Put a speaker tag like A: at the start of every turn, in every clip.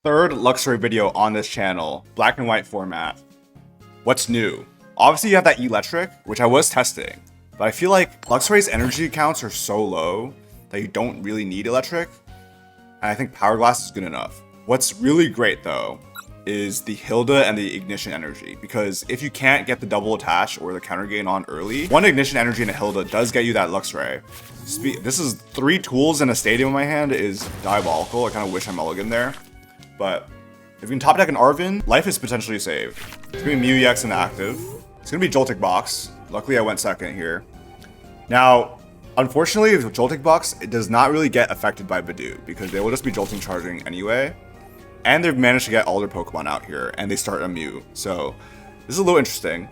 A: Third Luxray video on this channel, black and white format. What's new? Obviously you have that Eeletrik, which I was testing, but I feel like Luxray's energy counts are so low that you don't really need Eeletrik, and I think Powerglass is good enough. What's really great though is the Hilda and the Ignition energy, because if you can't get the double attach or the counter gain on early, one Ignition energy and a Hilda does get you that Luxray. This is 3 tools in a stadium in my hand is diabolical. I kind of wish I mulliganed there. But if you can top deck an Arven, life is potentially saved. It's gonna be MEW EX in the active. It's gonna be Joltik Box. Luckily I went second here. Now, unfortunately with Joltik Box, it does not really get affected by Budew because they will just be jolting charging anyway. And they've managed to get all their Pokemon out here and they start a MEW. So this is a little interesting.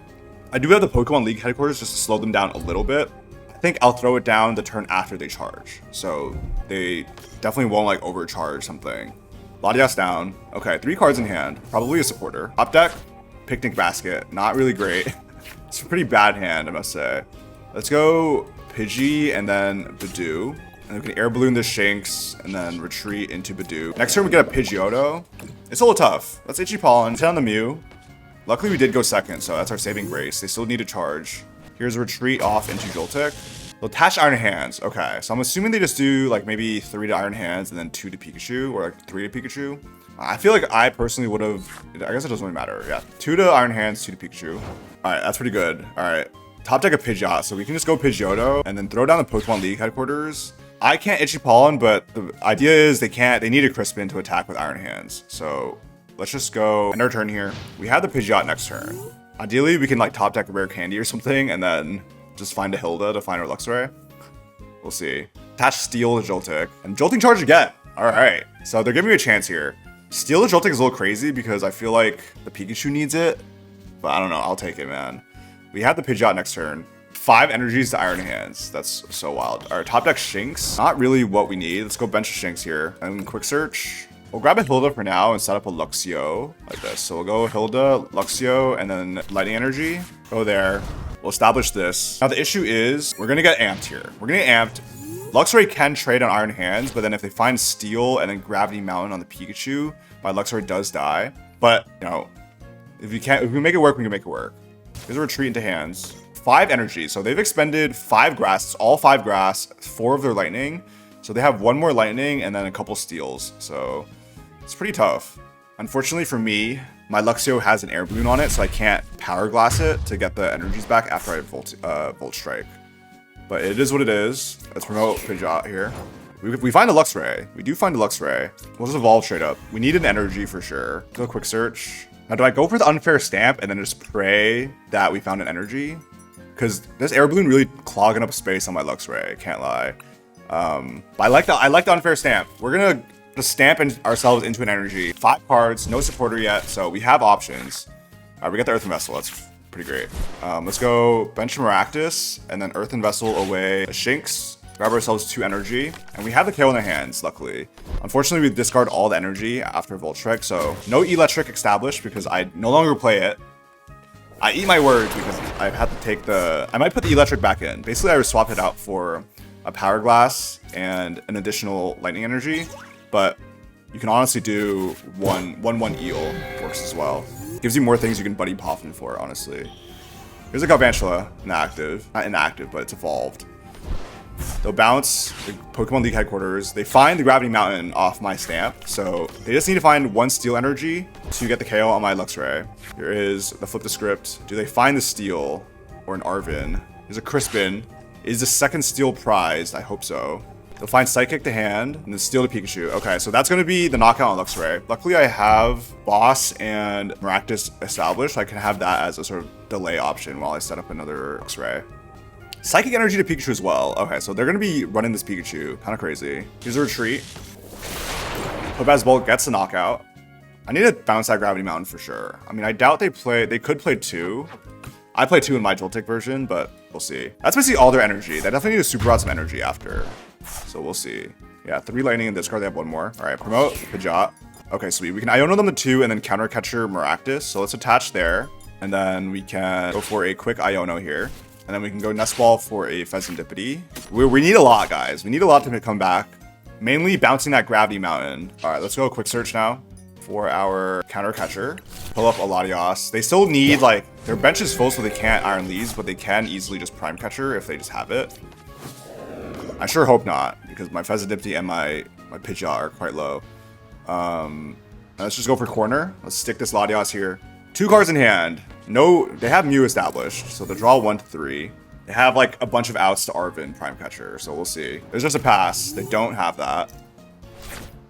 A: I do have the Pokemon League headquarters just to slow them down a little bit. I think I'll throw it down the turn after they charge. So they definitely won't like overcharge something. Latias down. Okay, 3 cards in hand. Probably a supporter. Top deck, Picnic Basket. Not really great. It's a pretty bad hand, I must say. Let's go Pidgey and then Budew. And we can air balloon this Shinx and then retreat into Budew. Next turn we get a Pidgeotto. It's a little tough. Let's Itchy Pollen. 10 on the MEW. Luckily we did go second, so that's our saving grace. They still need to charge. Here's a retreat off into Joltik. They'll attach Iron Hands. Okay, so I'm assuming they just do like maybe 3 to Iron Hands and then 2 to Pikachu, or like 3 to Pikachu. I feel like I personally would have, I guess it doesn't really matter. Yeah, 2 to Iron Hands, 2 to Pikachu. All right, that's pretty good. All right, top deck a Pidgeot, so we can just go Pidgeotto and then throw down the Pokemon League headquarters. I can't Itchy Pollen, but the idea is they need a Crispin to attack with Iron Hands. So let's just go end our turn here. We have the Pidgeot next turn. Ideally, we can like top deck a rare candy or something and then just find a Hilda to find our Luxray. We'll see. Attach Steel to Joltik. And Jolting Charge again. Alright. So they're giving me a chance here. Steel to Joltik is a little crazy because I feel like the Pikachu needs it. But I don't know. I'll take it, man. We have the Pidgeot next turn. 5 energies to Iron Hands. That's so wild. Alright, top deck Shinx. Not really what we need. Let's go bench Shinx here. And quick search. We'll grab a Hilda for now and set up a Luxio like this. So we'll go Hilda, Luxio, and then Lightning Energy. Go there. We'll establish this. Now the issue is we're gonna get amped here. We're gonna get amped. Luxray can trade on Iron Hands, but then if they find Steel and then Gravity Mountain on the Pikachu, my Luxray does die. But you know, if we make it work, we can make it work. Here's a retreat into hands. 5 energy. So they've expended 5 grass, all 5 grass, 4 of their lightning. So they have 1 more lightning and then a couple steals. So it's pretty tough. Unfortunately for me, my Luxio has an air balloon on it, so I can't Powerglass it to get the energies back after I Volt Strike. But it is what it is. Let's promote Pidgeot here. We find a Luxray. We do find a Luxray. We'll just evolve straight up. We need an energy for sure. Do a quick search. Now, do I go for the unfair stamp and then just pray that we found an energy? Because this air balloon really clogging up space on my Luxray. I can't lie. But I like the unfair stamp. We're gonna just stamp ourselves into an energy. 5 cards, no supporter yet, so we have options. We got the Earthen Vessel, that's pretty great. Let's go bench Maractus, and then Earthen Vessel away a Shinx. Grab ourselves 2 energy, and we have the KO in our hands, luckily. Unfortunately, we discard all the energy after Volt Strike, so no Eeletrik established because I no longer play it. I eat my words because I had to take I might put the Eeletrik back in. Basically, I would swap it out for a Powerglass and an additional Lightning Energy. But you can honestly do 1/1 Eel works as well. Gives you more things you can Buddy Poffin for, honestly. Here's a Galvantula, inactive. Not inactive, but it's evolved. They'll bounce the Pokemon League headquarters. They find the Gravity Mountain off my stamp, so they just need to find 1 Steel energy to get the KO on my Luxray. Here is the flip the script. Do they find the Steel or an Arven? There's a Crispin. Is the 2nd Steel prized? I hope so. They'll find Psychic to hand, and then Steel to Pikachu. Okay, so that's going to be the knockout on Luxray. Luckily, I have Boss and Maractus established. I can have that as a sort of delay option while I set up another Luxray. Psychic Energy to Pikachu as well. Okay, so they're going to be running this Pikachu. Kind of crazy. Here's a retreat. Topaz Bolt gets the knockout. I need to bounce that Gravity Mountain for sure. I mean, I doubt they could play 2. I play 2 in my Joltik version, but we'll see. That's basically all their energy. They definitely need to super out some energy after. So we'll see. Yeah, 3 lightning in this card. They have 1 more. All right, promote Pidgeot. Okay, sweet. We can Iono them to 2 and then counter catcher Maractus. So let's attach there. And then we can go for a quick Iono here. And then we can go Nest Ball for a Fezandipiti. We need a lot, guys. We need a lot to come back. Mainly bouncing that Gravity Mountain. All right, let's go quick search now for our counter catcher. Pull up a Latias. They still need, like, their bench is full so they can't Iron Leaves, but they can easily just prime catcher if they just have it. I sure hope not, because my Fezandipiti and my Pidgeot are quite low. Let's just go for corner. Let's stick this Latias here. 2 cards in hand. No, they have Mew established, so they'll draw 1 to 3. They have like a bunch of outs to Arven prime catcher, so we'll see. There's just a pass. They don't have that.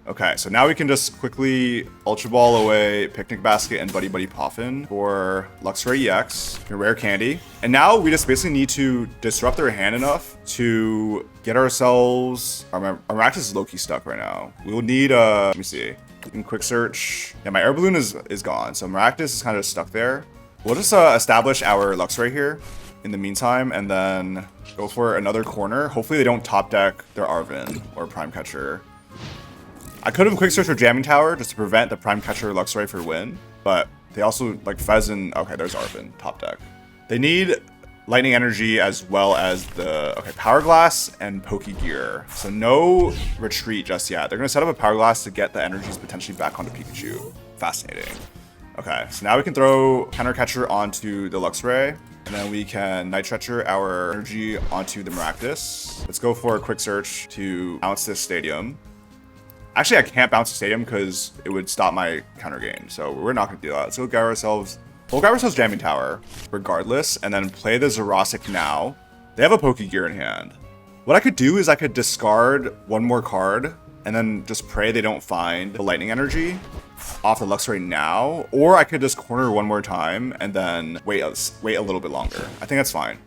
A: Okay, so now we can just quickly Ultra Ball away Picnic Basket and Buddy Poffin for Luxray EX, a rare candy. And now we just basically need to disrupt their hand enough to get ourselves... Our Maractus is low-key stuck right now. We will need let me see. We can quick search. Yeah, my air balloon is gone, so Maractus is kind of stuck there. We'll just establish our Luxray here in the meantime, and then go for another corner. Hopefully they don't top deck their Arven or prime catcher. I could have quick searched for Jamming Tower just to prevent the prime catcher Luxray for win, but they also like Fez and okay, there's Arven top deck. They need lightning energy as well as the Powerglass and Pokegear. So no retreat just yet. They're gonna set up a Powerglass to get the energies potentially back onto Pikachu. Fascinating. Okay, so now we can throw counter catcher onto the Luxray. And then we can Night Stretcher our energy onto the Maractus. Let's go for a quick search to bounce this stadium. Actually, I can't bounce the stadium because it would stop my counter gain. So we're not going to do that. Let's go grab ourselves... We'll grab ourselves Jamming Tower regardless. And then play the Zerosic now. They have a Pokegear in hand. What I could do is I could discard 1 more card. And then just pray they don't find the Lightning Energy off the Luxray now, or I could just corner 1 more time and then wait a little bit longer. I think that's fine.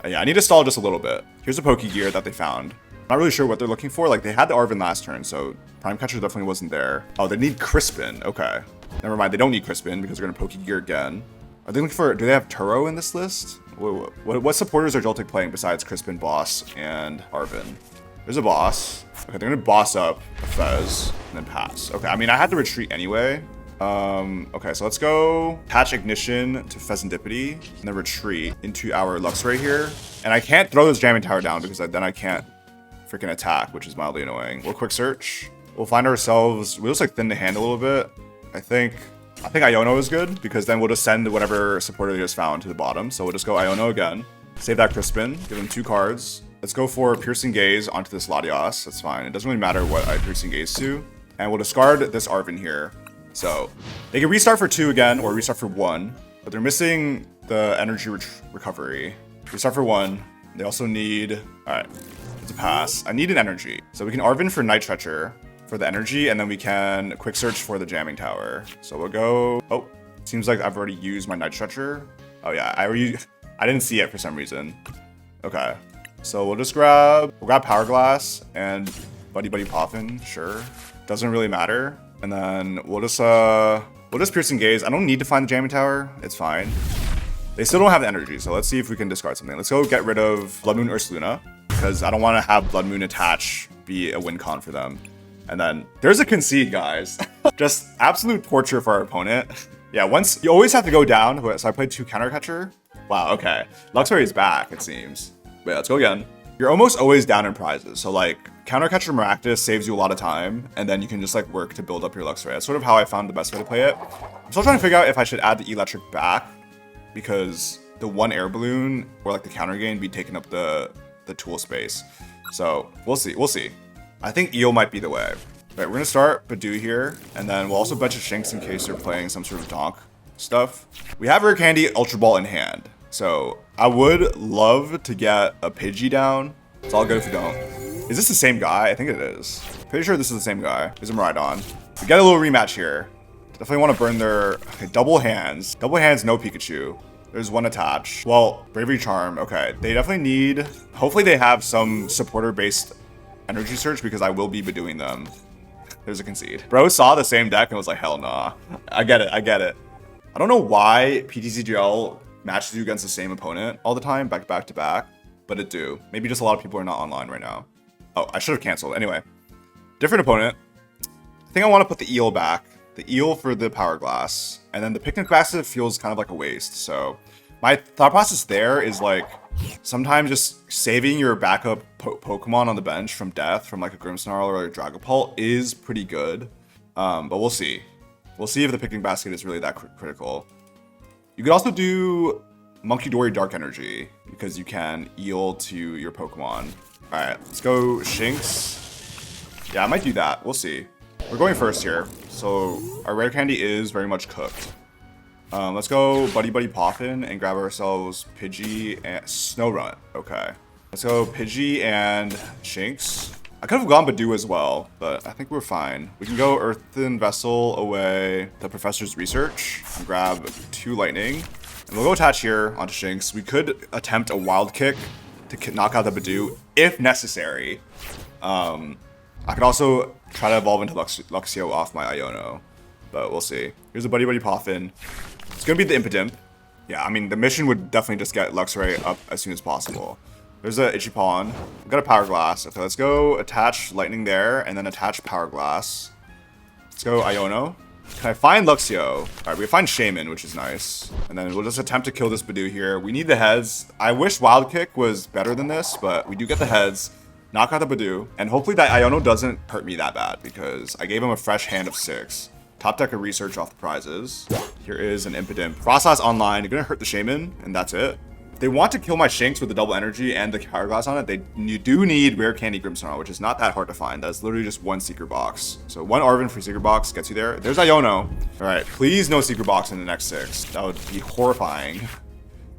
A: Yeah, I need to stall just a little bit. Here's a Pokegear that they found. Not really sure what they're looking for. Like, they had the Arven last turn, so prime catcher definitely wasn't there. Oh, they need Crispin. Okay, never mind. They don't need Crispin because they're gonna Pokegear again. Are they looking for? Do they have Turo in this list? What supporters are Joltik playing besides Crispin, Boss, and Arven? There's a Boss. Okay, they're gonna boss up a Fez and then pass. Okay, I mean, I had to retreat anyway. Okay, so let's go attach Ignition to Fezandipiti and then retreat into our Luxray here. And I can't throw this Jamming Tower down because then I can't freaking attack, which is mildly annoying. We'll quick search. We'll find ourselves, we'll just like thin the hand a little bit. I think Iono is good because then we'll just send whatever supporter they just found to the bottom. So we'll just go Iono again. Save that Crispin, give them 2 cards. Let's go for Piercing Gaze onto this Latias. That's fine. It doesn't really matter what I Piercing Gaze to. And we'll discard this Arven here. So they can restart for 2 again or restart for 1, but they're missing the energy recovery. Restart for 1. They also need, all right, it's a pass. I need an energy. So we can Arven for Night Stretcher for the energy, and then we can quick search for the Jamming Tower. So we'll go, oh, seems like I've already used my Night Stretcher. Oh yeah, I didn't see it for some reason. Okay. So we'll grab Powerglass and Buddy Poffin, sure. Doesn't really matter. And then we'll just Piercing Gaze. I don't need to find the Jamming Tower. It's fine. They still don't have the energy, so let's see if we can discard something. Let's go get rid of Bloodmoon Ursaluna, because I don't want to have Bloodmoon attach be a win con for them. And then there's a concede, guys. Just absolute torture for our opponent. Yeah, once you always have to go down. So I played 2 counter catcher. Wow, okay. Luxray is back, it seems. Wait, let's go again. You're almost always down in prizes. So like counter catcher Maractus saves you a lot of time, and then you can just like work to build up your Luxray. That's sort of how I found the best way to play it. I'm still trying to figure out if I should add the Eelektrik back, because the 1 air balloon or like the counter gain be taking up the tool space. So we'll see. I think Eel might be the way. Right, we're gonna start Budew here, and then we'll also bench a Shinx in case they're playing some sort of donk stuff. We have Rare Candy Ultra Ball in hand. So I would love to get a Pidgey down. It's all good if we don't. Is this the same guy? I think it is. Pretty sure this is the same guy. There's a Miraidon. We got a little rematch here. Definitely want to burn their double hands. Double hands, no Pikachu. There's 1 attached. Well, Bravery Charm. Okay, they definitely need... Hopefully they have some supporter-based energy search because I will be doing them. There's a concede. Bro saw the same deck and was like, hell nah. I get it. I don't know why PTCGL matches you against the same opponent all the time, back to back, but it do. Maybe just a lot of people are not online right now. Oh, I should have canceled. Anyway, different opponent. I think I want to put the Eel back. The Eel for the Powerglass. And then the Picnic Basket feels kind of like a waste. So my thought process there is like, sometimes just saving your backup Pokemon on the bench from death, from like a Grimmsnarl or a Dragapult is pretty good. But we'll see. We'll see if the picking basket is really that critical. You could also do Munkidori Dark Energy because you can eel to your Pokemon. All right, let's go Shinx. Yeah, I might do that. We'll see. We're going first here. So our rare candy is very much cooked. Let's go Buddy Poffin and grab ourselves Pidgey and Snorunt. Okay. Let's go Pidgey and Shinx. I could have gone Budew as well, but I think we're fine. We can go Earthen Vessel away the Professor's Research and grab 2 Lightning. And we'll go attach here onto Shinx. We could attempt a Wild Kick to knock out the Budew if necessary. I could also try to evolve into Luxio off my Iono, but we'll see. Here's a Buddy Poffin. It's gonna be the Impidimp. Yeah, I mean, the mission would definitely just get Luxray up as soon as possible. There's a Ichipon. We've got a Powerglass. Okay, let's go attach Lightning there and then attach Powerglass. Let's go Iono. Can I find Luxio? All right, we find Shaymin, which is nice. And then we'll just attempt to kill this Budew here. We need the heads. I wish Wild Kick was better than this, but we do get the heads. Knock out the Budew. And hopefully that Iono doesn't hurt me that bad because I gave him a fresh hand of 6. Top deck a research off the prizes. Here is an Impidimp. Frostlass online. You're gonna hurt the Shaymin, and that's it. They want to kill my Shinx with the double energy and the Powerglass on it. You do need rare candy Grimmsnarl, which is not that hard to find. That's literally just 1 secret box. So 1 Arven for secret box gets you there. There's Iono. All right, please no secret box in the next 6. That would be horrifying.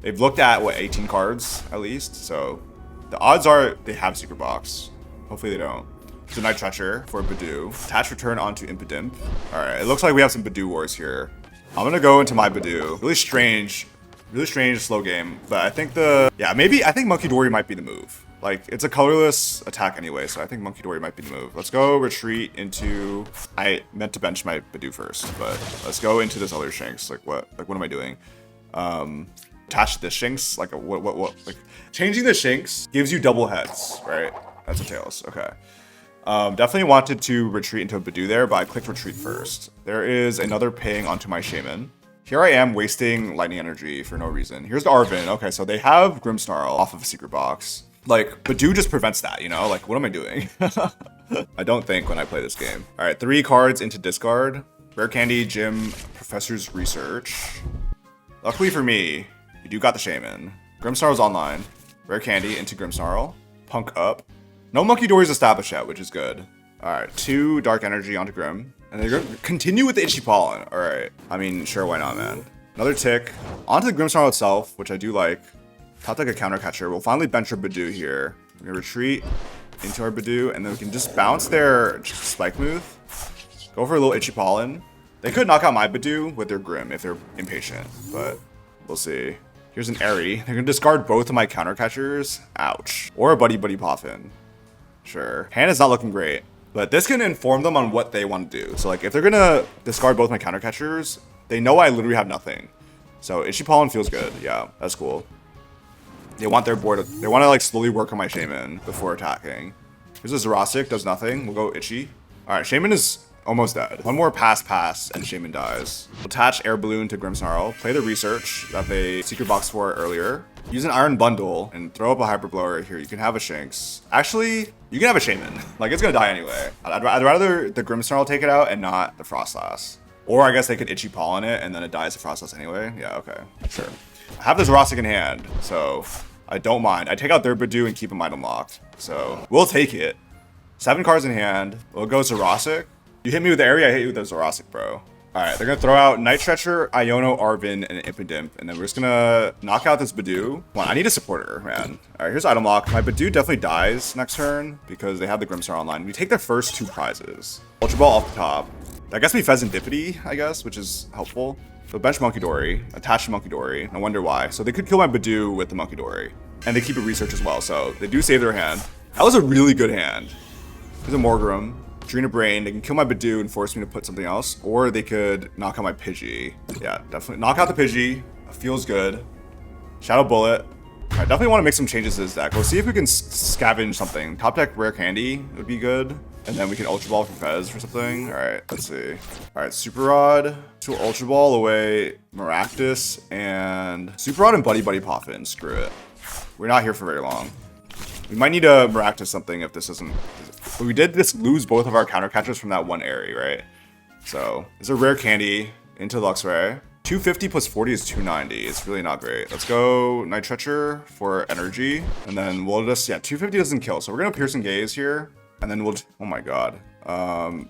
A: They've looked at, what, 18 cards at least? So the odds are they have secret box. Hopefully they don't. There's a Night Treacher for Budew. Attach return onto Impidimp. All right, it looks like we have some Budew wars here. I'm gonna go into my Budew. Really strange slow game, but I think I think Munkidori might be the move. Like, it's a colorless attack anyway, so I think Munkidori might be the move. Let's go retreat into, I meant to bench my Budew first, but let's go into this other Shinx. Like what am I doing? Attach this Shinx, like like changing the Shinx gives you double heads, right? That's a tails, okay. Definitely wanted to retreat into a Budew there, but I clicked retreat first. There is another ping onto my Shaymin. Here I am wasting lightning energy for no reason. Here's the Arven. Okay, so they have Grimmsnarl off of a secret box. Like, Budew just prevents that, you know? Like, what am I doing? I don't think when I play this game. All right, 3 cards into discard. Rare Candy, Gym, Professor's Research. Luckily for me, you do got the Shaymin. Grimmsnarl's online. Rare Candy into Grimmsnarl. Punk up. No Munkidori's established yet, which is good. All right, 2 Dark Energy onto Grim. And they're going to continue with the Itchy Pollen. All right. I mean, sure, why not, man? Another tick. Onto the Grimmsnarl itself, which I do like. Top deck a counter catcher. We'll finally bench our Budew here. We're going to retreat into our Budew, and then we can just bounce their Spike Move. Go for a little Itchy Pollen. They could knock out my Budew with their Grim if they're impatient, but we'll see. Here's an Airy. They're going to discard both of my counter catchers. Ouch. Or a Buddy Poffin. Sure. Hand is not looking great. But this can inform them on what they want to do. So, like, if they're going to discard both my counter catchers, they know I literally have nothing. So, Itchy Pollen feels good. Yeah, that's cool. They want their board. They want to, like, slowly work on my Shaymin before attacking. Here's a Zerastic. Does nothing. We'll go Itchy. All right, Shaymin is almost dead. 1 more pass, and Shaymin dies. We'll attach Air Balloon to Grimmsnarl. Play the Research that they secret box for earlier. Use an Iron Bundle and throw up a Hyper Blower here. You can have a Shinx. Actually, you can have a Shaymin. Like, it's gonna die anyway. I'd rather the Grimmsnarl take it out and not the Frostlass. Or I guess they could Itchy Pollen it and then it dies the Frostlass anyway. Yeah, okay, sure. I have this Zerastic in hand, so I don't mind. I take out their Budew and keep them item locked. So we'll take it. 7 cards in hand. We'll go Zerastic. You hit me with the area, I hit you with the Zerastic, bro. All right, they're gonna throw out Night Treacher, Iono, Arven, and Impidimp, and then we're just gonna knock out this Budew. Come on, I need a supporter, man. All right, here's item lock. My Budew definitely dies next turn because they have the Grimmsnarl online. We take their first 2 prizes. Ultra Ball off the top. That gets me Fezandipiti, I guess, which is helpful. So bench Munkidori, attach Munkidori. I wonder why. So they could kill my Budew with the Munkidori, and they keep a research as well. So they do save their hand. That was a really good hand. There's a Morgrim. Drain a Brain, they can kill my Budew and force me to put something else, or they could knock out my Pidgey. Yeah, definitely. Knock out the Pidgey. Feels good. Shadow Bullet. I definitely want to make some changes to this deck. We'll see if we can scavenge something. Top deck Rare Candy would be good. And then we can Ultra Ball for Fez or something. All right, let's see. All right, Super Rod to Ultra Ball away Maractus and Super Rod and Buddy Poffin. Screw it. We're not here for very long. We might need a Maractus something if this isn't. But we did lose both of our counter catchers from that one area, right? So it's a rare candy into Luxray. 250 plus 40 is 290. It's really not great. Let's go Nitretcher for energy. And then we'll just, yeah, 250 doesn't kill. So we're going to Piercing Gaze here. And then we'll, oh my god.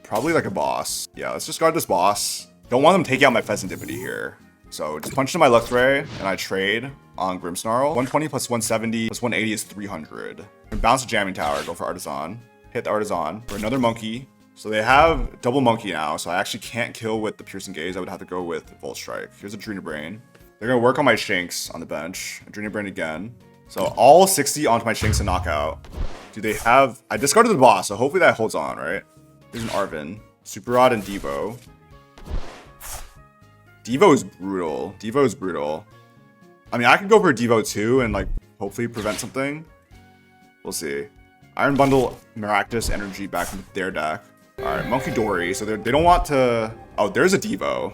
A: Probably like a boss. Yeah, let's just guard this boss. Don't want them taking out my Fezandipiti here. So just punch into my Luxray and I trade on Grimmsnarl. 120 plus 170 plus 180 is 300. And bounce the Jamming Tower, go for Artisan. Hit the Artisan for another monkey. So they have double monkey now, so I actually can't kill with the Piercing Gaze. I would have to go with Volt Strike. Here's Adrena Brain. They're gonna work on my Shinx on the bench. Adrena Brain again. So all 60 onto my Shinx and knockout. Do they have... I discarded the boss, so hopefully that holds on, right? There's an Arven. Super Rod and Devo. Devo is brutal. Devo is brutal. I mean, I could go for a Devo too and like hopefully prevent something. We'll see. Iron Bundle Maractus energy back into their deck. Alright, Munkidori. So they don't want to... Oh, there's a Devo.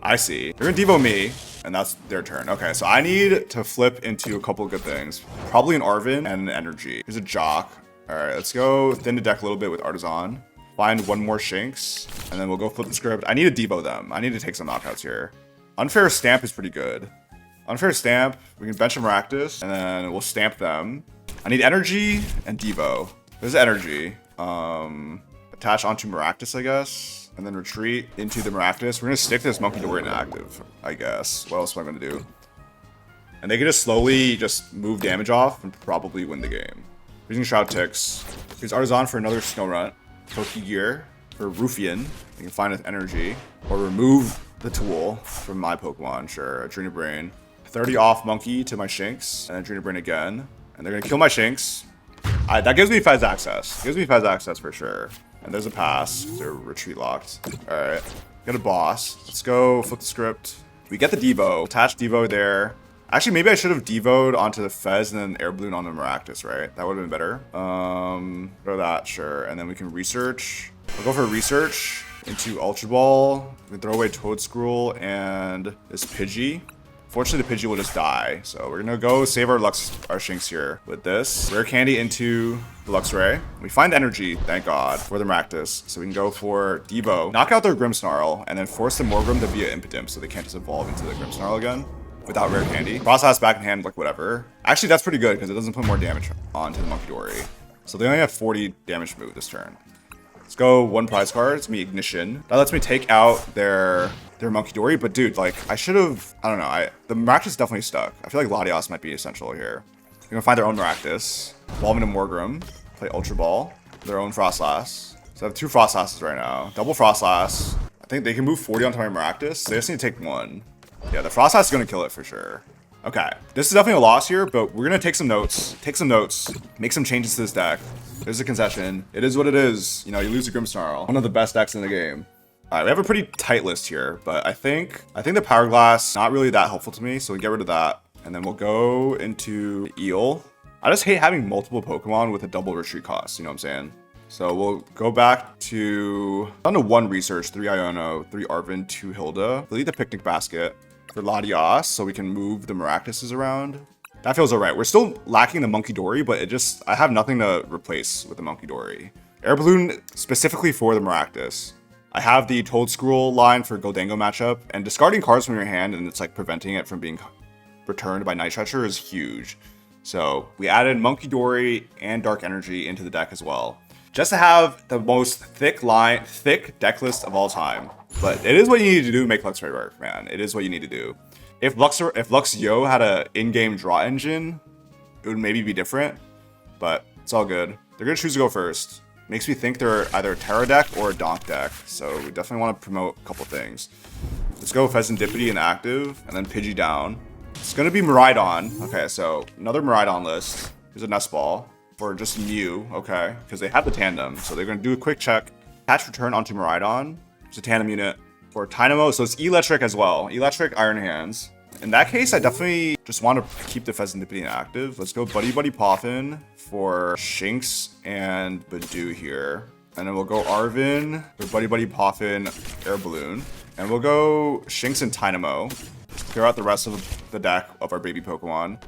A: I see. They're gonna Devo me, and that's their turn. Okay, so I need to flip into a couple of good things. Probably an Arven and an energy. Here's a Jock. Alright, let's go thin the deck a little bit with Artisan. Find one more Shinx, and then we'll go flip the script. I need to Devo them. I need to take some knockouts here. Unfair Stamp is pretty good. Unfair Stamp, we can bench a Maractus, and then we'll stamp them. I need energy and Devo. There's energy. Attach onto Maractus, I guess, and then retreat into the Maractus. We're gonna stick this Munkidori inactive, I guess. What else am I gonna do? And they can just slowly just move damage off and probably win the game. Using Shroud Ticks. Here's Artisan for another Snow Runt. Pokegear for Ruffian. You can find with energy. Or remove the tool from my Pokemon, sure. Adrena Brain. 30 off Monkey to my Shinx, and Adrena Brain again. And they're gonna kill my Shinx. That gives me Fez access. Gives me Fez access for sure. And there's a pass. They're retreat locked. Alright. Got a boss. Let's go flip the script. We get the Devo. Attach Devo there. Actually, maybe I should have Devoed onto the Fez and then Air Balloon on the Maractus, right? That would have been better. Go that, sure. And then we can research. We'll go for research into Ultra Ball. We can throw away Toedscruel and this Pidgey. Fortunately, the Pidgey will just die. So we're gonna go save our Shinx here with this. Rare candy into the Luxray. We find energy, thank God, for the Maractus. So we can go for Devo. Knock out their Grimmsnarl and then force the Morgrim to be an Impidimp so they can't just evolve into the Grimmsnarl again without rare candy. Process back in hand, like whatever. Actually, that's pretty good because it doesn't put more damage onto the Munkidori. So they only have 40 damage move this turn. Let's go one prize card. It's me Ignition. That lets me take out their Munkidori, but dude, like, I should have, I don't know, the Maractus is definitely stuck. I feel like Latias might be essential here. They're gonna find their own Maractus, evolve into Morgrim, play Ultra Ball, their own Frostlass. So I have two Frostlasses right now. Double Frostlass. I think they can move 40 onto my Maractus. They just need to take one. Yeah, the Frostlass is gonna kill it for sure. Okay, this is definitely a loss here, but we're gonna take some notes, make some changes to this deck. There's a concession. It is what it is. You know, you lose to Grimmsnarl, one of the best decks in the game. Alright, we have a pretty tight list here, but I think the Powerglass not really that helpful to me, so we get rid of that. And then we'll go into Eel. I just hate having multiple Pokemon with a double retreat cost, you know what I'm saying? So we'll go back to down to 1 research, 3 Iono, 3 Arven, 2 Hilda. Delete the Picnic Basket for Latias so we can move the Maractuses around. That feels alright. We're still lacking the Munkidori, but I have nothing to replace with the Munkidori. Air Balloon specifically for the Maractus. I have the Toedscruel line for Goldango matchup, and discarding cards from your hand and it's like preventing it from being returned by Nitretcher is huge. So we added Munkidori and Dark Energy into the deck as well, just to have the most thick deck list of all time. But it is what you need to do to make Luxray work, man. It is what you need to do. If Luxio had an in-game draw engine, it would maybe be different, but it's all good. They're gonna choose to go first. Makes me think they're either a Terra deck or a Donk deck, so we definitely want to promote a couple things. Let's go Fezandipiti in active, and then Pidgey down. It's gonna be Miraidon. Okay, so another Miraidon list. Here's a Nest Ball for just Mew, okay, because they have the tandem, so they're gonna do a quick check. Attach return onto Miraidon. It's a tandem unit for Tynamo, so it's Eeletrik as well. Eeletrik, Iron Hands. In that case, I definitely just want to keep the Fezandipiti inactive. Let's go Buddy Poffin for Shinx and Budew here. And then we'll go Arven for Buddy Poffin, Air Balloon. And we'll go Shinx and Tynamo. Clear out the rest of the deck of our baby Pokemon.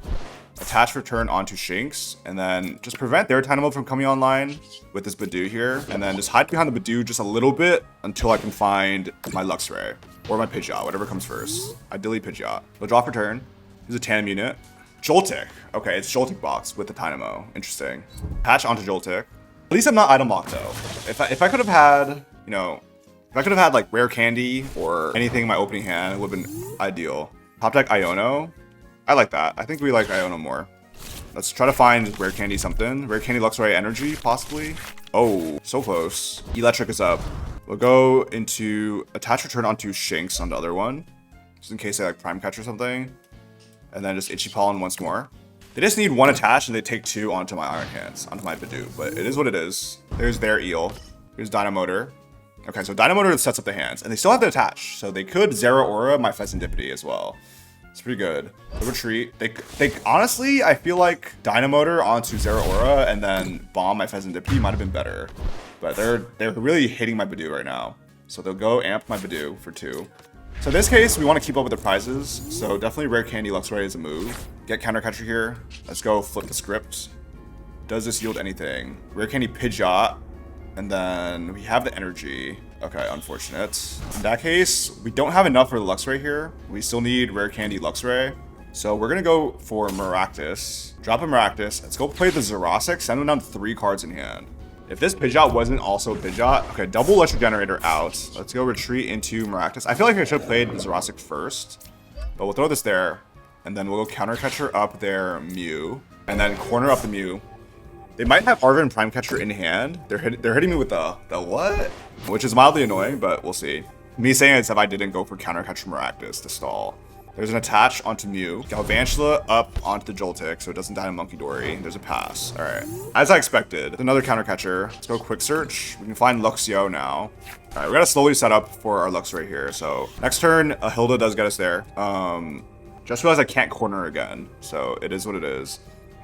A: attach return onto Shinx, and then just prevent their Tynamo from coming online with this Budew here, and then just hide behind the Budew just a little bit until I can find my Luxray or my Pidgeot, whatever comes first. Ideally Pidgeot. We'll drop return. Here's a Tandem unit. Joltik. Okay, it's Joltik Box with the Tynamo. Interesting. Patch onto Joltik. At least I'm not item locked though. If I could have had, you know, if I could have had like rare candy or anything in my opening hand, it would have been ideal. Top deck Iono. I like that. I think we like Iono more. Let's try to find rare candy something. Rare candy Luxray energy, possibly. Oh, so close. Eeletrik is up. We'll go into attach return onto Shinx on the other one, just in case they like prime catch or something. And then just Itchy Pollen once more. They just need one attach and they take two onto my Iron Hands, onto my Budew, but it is what it is. There's their Eel. Here's Dynamotor. Okay, so Dynamotor sets up the hands, and they still have to attach, so they could Zero Aura my Fezandipiti as well. It's pretty good. The retreat. They honestly, I feel like Dynamotor onto Zero Aura and then bomb my Fezandipiti might have been better, but they're really hitting my Budew right now. So they'll go amp my Budew for 2. So in this case, we want to keep up with the prizes, so definitely Rare Candy Luxray is a move. Get Counter Catcher here. Let's go flip the script. Does this yield anything? Rare Candy Pidgeot, and then we have the energy. Okay, unfortunate. In that case, we don't have enough for the Luxray here. We still need Rare Candy Luxray. So we're gonna go for Maractus. Drop a Maractus. Let's go play the Zerosik, send him down 3 cards in hand. If this Pidgeot wasn't also Pidgeot, okay, double Electric Generator out. Let's go retreat into Maractus. I feel like I should have played the Zerosik first, but we'll throw this there. And then we'll go Counter Catcher up their Mew, and then corner up the Mew. They might have Arven Prime Catcher in hand. They're hitting me with the what? Which is mildly annoying, but we'll see. Me saying it's if I didn't go for Counter Catcher Maractus to stall. There's an attach onto Mew. Galvantula up onto the Joltik, so it doesn't die in Munkidori. There's a pass. All right. As I expected. Another Counter Catcher. Let's go Quick Search. We can find Luxio now. All right, we gotta slowly set up for our Luxray here. So next turn, a Hilda does get us there. Just realized I can't corner again, so it is what it is.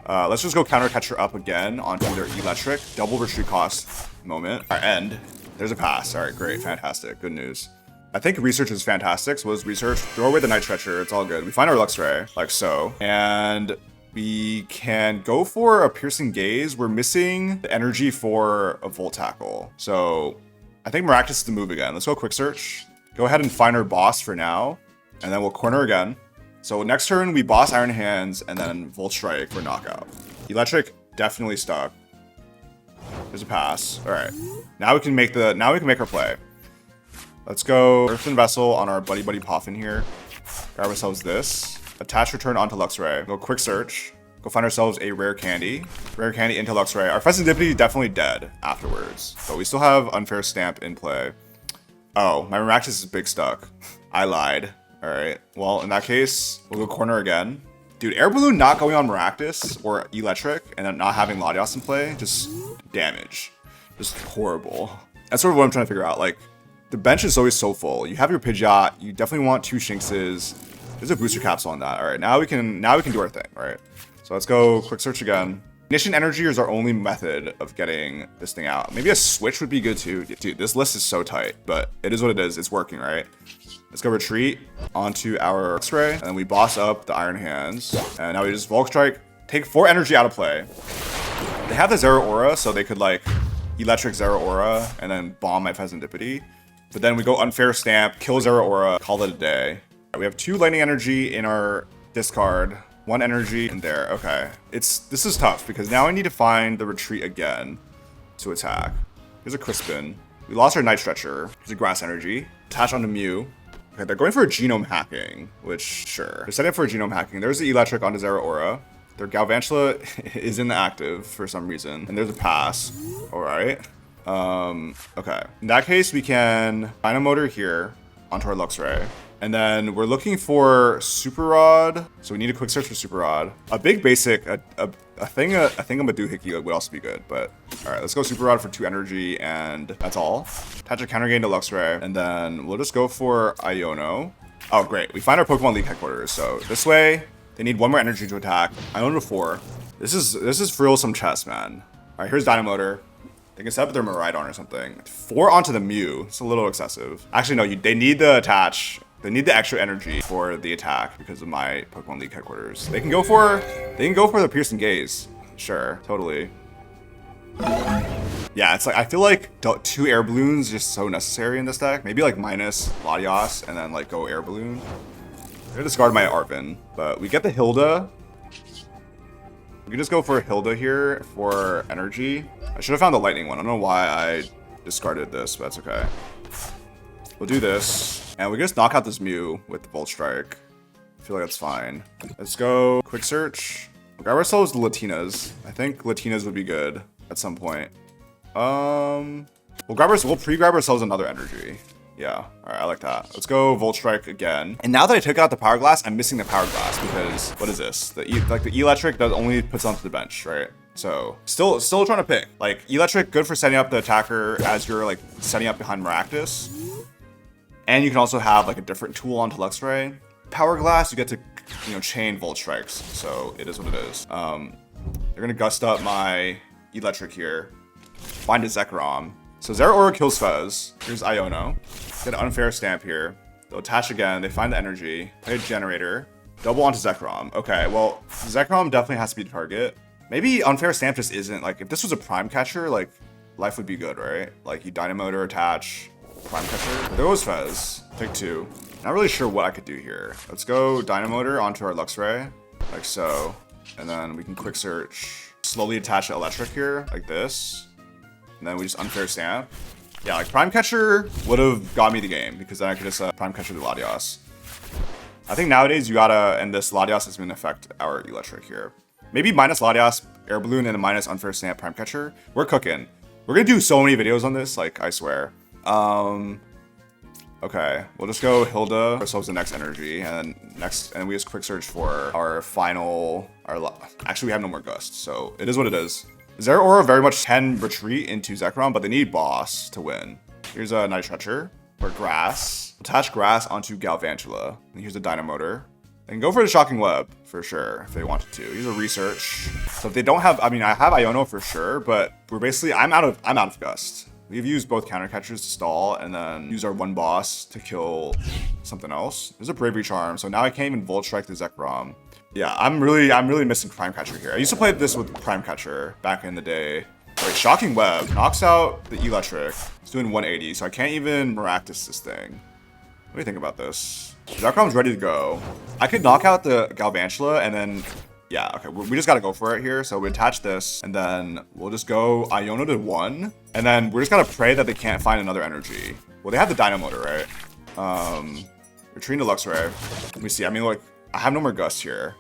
A: Let's just go Counter Catcher up again onto their Eeletrik. Double retreat cost moment. Our end. There's a pass. All right, great, fantastic, good news. I think research is fantastic. So let's research. Throw away the Night Stretcher. It's all good. We find our Luxray, like so. And we can go for a Piercing Gaze. We're missing the energy for a Volt Tackle. So I think Maractus is the move again. Let's go Quick Search. Go ahead and find our boss for now. And then we'll corner again. So next turn, we boss Iron Hands and then Volt Strike for knockout. Eeletrik definitely stuck. There's a pass. All right. Now we can make our play. Let's go Earthen Vessel on our Buddy Poffin here. Grab ourselves this. Attach return onto Luxray. Go Quick Search. Go find ourselves a Rare Candy. Rare Candy into Luxray. Our Fezandipiti is definitely dead afterwards. But we still have Unfair Stamp in play. Oh, my Maractus is big stuck. I lied. Alright, well, in that case, we'll go corner again. Dude, Air Balloon not going on Maractus or Eeletrik and then not having Latias in play, just damage. Just horrible. That's sort of what I'm trying to figure out. Like, the bench is always so full. You have your Pidgeot, you definitely want 2 Shinxes. There's a booster capsule on that. Alright, now we can do our thing, alright? So let's go Quick Search again. Ignition Energy is our only method of getting this thing out. Maybe a switch would be good too. Dude, this list is so tight, but it is what it is. It's working, right? Let's go retreat onto our Luxray, and then we boss up the Iron Hands. And now we just Bulk Strike, take 4 energy out of play. They have the Zero Aura, so they could like Eeletrik Zero Aura and then bomb my Fezandipiti. But then we go Unfair Stamp, kill Zero Aura, call it a day. We have 2 Lightning Energy in our discard. 1 energy in there. Okay. This is tough because now I need to find the retreat again to attack. Here's a Crispin. We lost our Night Stretcher. Here's a Grass Energy. Attach onto Mew. Okay, they're going for a Genome Hacking, which, sure. They're setting up for a Genome Hacking. There's the Eeletrik onto Zero Aura. Their Galvantula is in the active for some reason. And there's a pass. Alright. Okay. In that case, we can Dynamotor here onto our Luxray. And then we're looking for Super Rod. So we need a Quick Search for Super Rod. A big basic, a thing a Doohickey would also be good. But all right, let's go Super Rod for 2 energy, and that's all. Attach a Counter Gain to Luxray, and then we'll just go for Iono. Oh, great. We find our Pokemon League headquarters. So this way, they need 1 more energy to attack. Iono 4. This is for real some chess, man. All right, here's Dynamotor. They can set up their Miraidon or something. 4 onto the Mew. It's a little excessive. Actually, no, they need the attach They need the extra energy for the attack because of my Pokemon League headquarters. They can go for the Piercing Gaze. Sure, totally. Yeah, it's like, I feel like 2 air balloons just so necessary in this deck. Maybe like minus Latias and then like go air balloon. I'm gonna discard my Arvin, but we get the Hilda. We can just go for Hilda here for energy. I should have found the lightning one. I don't know why I discarded this, but that's okay. We'll do this, and we can just knock out this Mew with the Volt Strike. I feel like that's fine. Let's go quick search. We'll grab ourselves the Latinas. I think Latinas would be good at some point. We'll pre-grab ourselves another energy. Yeah, all right, I like that. Let's go Volt Strike again. And now that I took out the Powerglass, I'm missing the Powerglass because what is this? The Eelektrik that only puts onto the bench, right? So still trying to pick. Like Eelektrik, good for setting up the attacker as you're like setting up behind Maractus. And you can also have like a different tool onto Luxray. Powerglass, you get to, you know, chain Volt Strikes. So it is what it is. They're gonna gust up my Eelektrik here. Find a Zekrom. So Zeraora kills Fez. Here's Iono. Get an unfair stamp here. They'll attach again. They find the energy. Play a generator. Double onto Zekrom. Okay, well, Zekrom definitely has to be the target. Maybe unfair stamp just isn't. Like, if this was a prime catcher, like, life would be good, right? Like, you Dynamotor, attach, prime catcher. There goes Fez. Take 2. Not really sure what I could do here. Let's go Dynamotor onto our Luxray. Like so. And then we can quick search. Slowly attach the Eeletrik here, like this. And then we just unfair stamp. Yeah, like prime catcher would have got me the game because then I could just prime catcher the Latias. I think nowadays you gotta, and this Latias is gonna affect our Eeletrik here. Maybe minus Latias, air balloon, and a minus unfair stamp prime catcher. We're cooking. We're gonna do so many videos on this, like I swear. Okay, we'll just go Hilda ourselves the next energy, and then we just quick search for our final. Actually, we have no more Gust, so it is what it is. Zeraora very much can retreat into Zekrom, but they need Boss to win. Here's a Night Stretcher or Grass. Attach Grass onto Galvantula. And here's a Dynamotor. They can go for the Shocking Web for sure if they wanted to. Here's a Research. So if they don't have, I mean, I have Iono for sure, but we're basically I'm out of Gust. We've used both counter catchers to stall and then use our one boss to kill something else. There's a Bravery Charm, so now I can't even Volt Strike the Zekrom. Yeah, I'm really missing Prime Catcher here. I used to play this with Prime Catcher back in the day. Wait, Shocking Web knocks out the Eeletrik. It's doing 180, so I can't even Maractus this thing. What do you think about this? Zekrom's ready to go. I could knock out the Galvantula and then, yeah, okay, we just gotta go for it here. So we attach this and then we'll just go Iono to 1. And then we're just gotta pray that they can't find another energy. Well, they have the Dynamotor, right? Retreating to Luxray. Let me see, I mean, like, I have no more Gust here.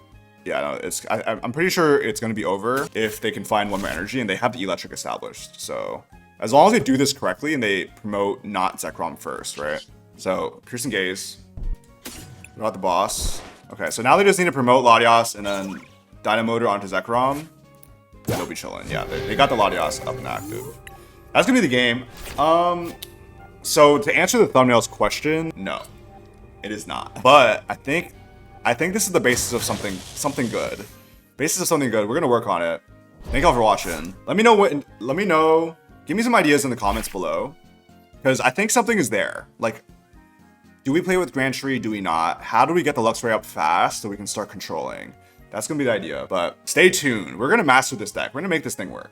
A: Yeah, no, I'm pretty sure it's going to be over if they can find one more energy and they have the Eeletrik established. So as long as they do this correctly and they promote not Zekrom first, right? So Piercing Gaze, got the boss. Okay, so now they just need to promote Latias and then Dynamotor onto Zekrom. And they'll be chilling. Yeah, they got the Latias up and active. That's going to be the game. So to answer the thumbnail's question, no, it is not. But I think this is the basis of something good. Basis of something good. We're gonna work on it. Thank y'all for watching. Let me know. Give me some ideas in the comments below, because I think something is there. Like, do we play with Grand Tree? Do we not? How do we get the Luxray up fast so we can start controlling? That's gonna be the idea. But stay tuned. We're gonna master this deck. We're gonna make this thing work.